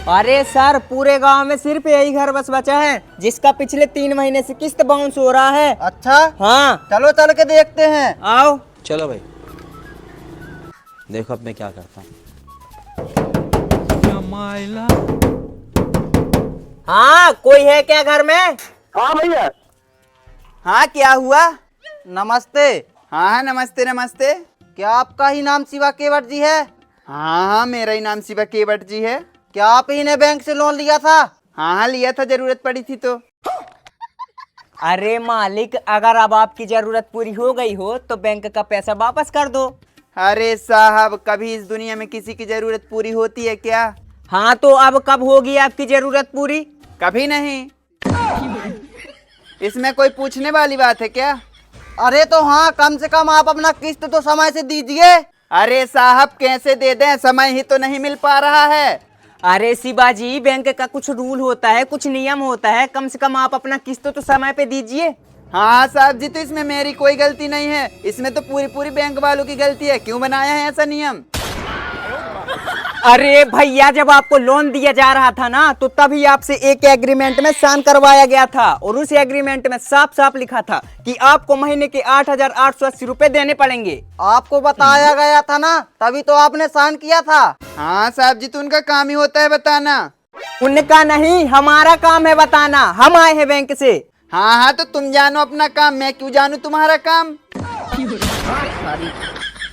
अरे सर, पूरे गांव में सिर्फ यही घर बस बचा है जिसका पिछले 3 महीने से किस्त बाउंस हो रहा है। अच्छा, हाँ, चलो चल के देखते हैं। आओ। चलो भाई, देखो अब मैं क्या करता हूँ। हाँ, कोई है क्या घर में? हाँ भैया। हाँ, क्या हुआ? नमस्ते। हाँ नमस्ते नमस्ते। क्या आपका ही नाम शिवा केवट जी है? हाँ मेरा ही नाम शिवा केवट जी है। क्या आप ही ने बैंक से लोन लिया था? हाँ लिया था, जरूरत पड़ी थी तो। अरे मालिक, अगर अब आपकी जरूरत पूरी हो गई हो तो बैंक का पैसा वापस कर दो। अरे साहब, कभी इस दुनिया में किसी की जरूरत पूरी होती है क्या? हाँ, तो अब कब होगी आपकी जरूरत पूरी? कभी नहीं। इसमें कोई पूछने वाली बात है क्या? अरे तो हाँ, कम से कम आप अपना किस्त तो समय से दीजिए। अरे साहब, कैसे दे दें, समय ही तो नहीं मिल पा रहा है। अरे शिवाजी, बैंक का कुछ रूल होता है, कुछ नियम होता है, कम से कम आप अपना किस्त तो समय पे दीजिए। हाँ साहब जी, तो इसमें मेरी कोई गलती नहीं है, इसमें तो पूरी बैंक वालों की गलती है। क्यों बनाया है ऐसा नियम? अरे भैया, जब आपको लोन दिया जा रहा था ना, तो तभी आपसे एक एग्रीमेंट में साइन करवाया गया था और उस एग्रीमेंट में साफ साफ लिखा था कि आपको महीने के 8,880 रुपए देने पड़ेंगे। आपको बताया गया था ना, तभी तो आपने साइन किया था। हाँ साहब जी, तो उनका काम ही होता है बताना। उनका नहीं, हमारा काम है बताना। हम आए हैं बैंक से। हाँ हाँ, तो तुम जानो अपना काम, मैं क्यों जानू तुम्हारा काम?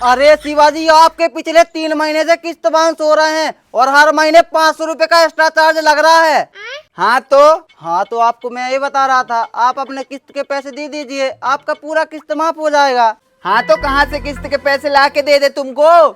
अरे शिवाजी, आपके पिछले 3 महीने से किस्त बाउंस हो रहे हैं और हर महीने 500 रुपए का एक्स्ट्रा चार्ज लग रहा है। हाँ तो आपको मैं ये बता रहा था, आप अपने किस्त के पैसे दे दीजिए, आपका पूरा किस्त माफ हो जाएगा। हाँ, तो कहाँ से किस्त के पैसे ला के दे तुमको?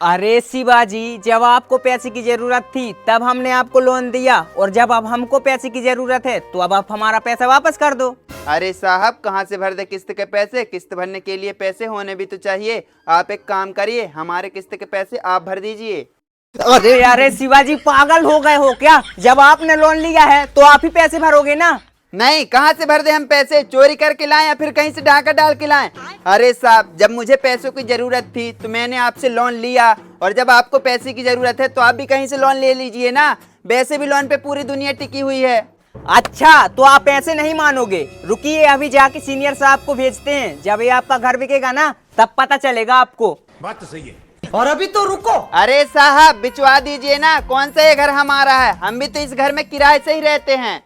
अरे शिवाजी, जब आपको पैसे की जरूरत थी तब हमने आपको लोन दिया, और जब अब हमको पैसे की जरूरत है तो अब आप हमारा पैसा वापस कर दो। अरे साहब, कहाँ से भर दे किस्त के पैसे? किस्त भरने के लिए पैसे होने भी तो चाहिए। आप एक काम करिए, हमारे किस्त के पैसे आप भर दीजिए। अरे शिवाजी, पागल हो गए हो क्या? जब आपने लोन लिया है तो आप ही पैसे भरोगे ना। नहीं, कहाँ से भर दे हम पैसे? चोरी करके लाएं या फिर कहीं से डाका डाल के लाएं? अरे साहब, जब मुझे पैसों की जरूरत थी तो मैंने आपसे लोन लिया, और जब आपको पैसे की जरूरत है तो आप भी कहीं से लोन ले लीजिए ना। वैसे भी लोन पे पूरी दुनिया टिकी हुई है। अच्छा, तो आप ऐसे नहीं मानोगे। रुकिए, अभी जाके सीनियर साहब को भेजते हैं। जब ये आपका घर बिकेगा ना, तब पता चलेगा आपको। बात तो सही है। और अभी तो रुको। अरे साहब, बिचवा दीजिए ना। कौन सा ये घर हमारा है? हम भी तो इस घर में किराए से ही रहते हैं।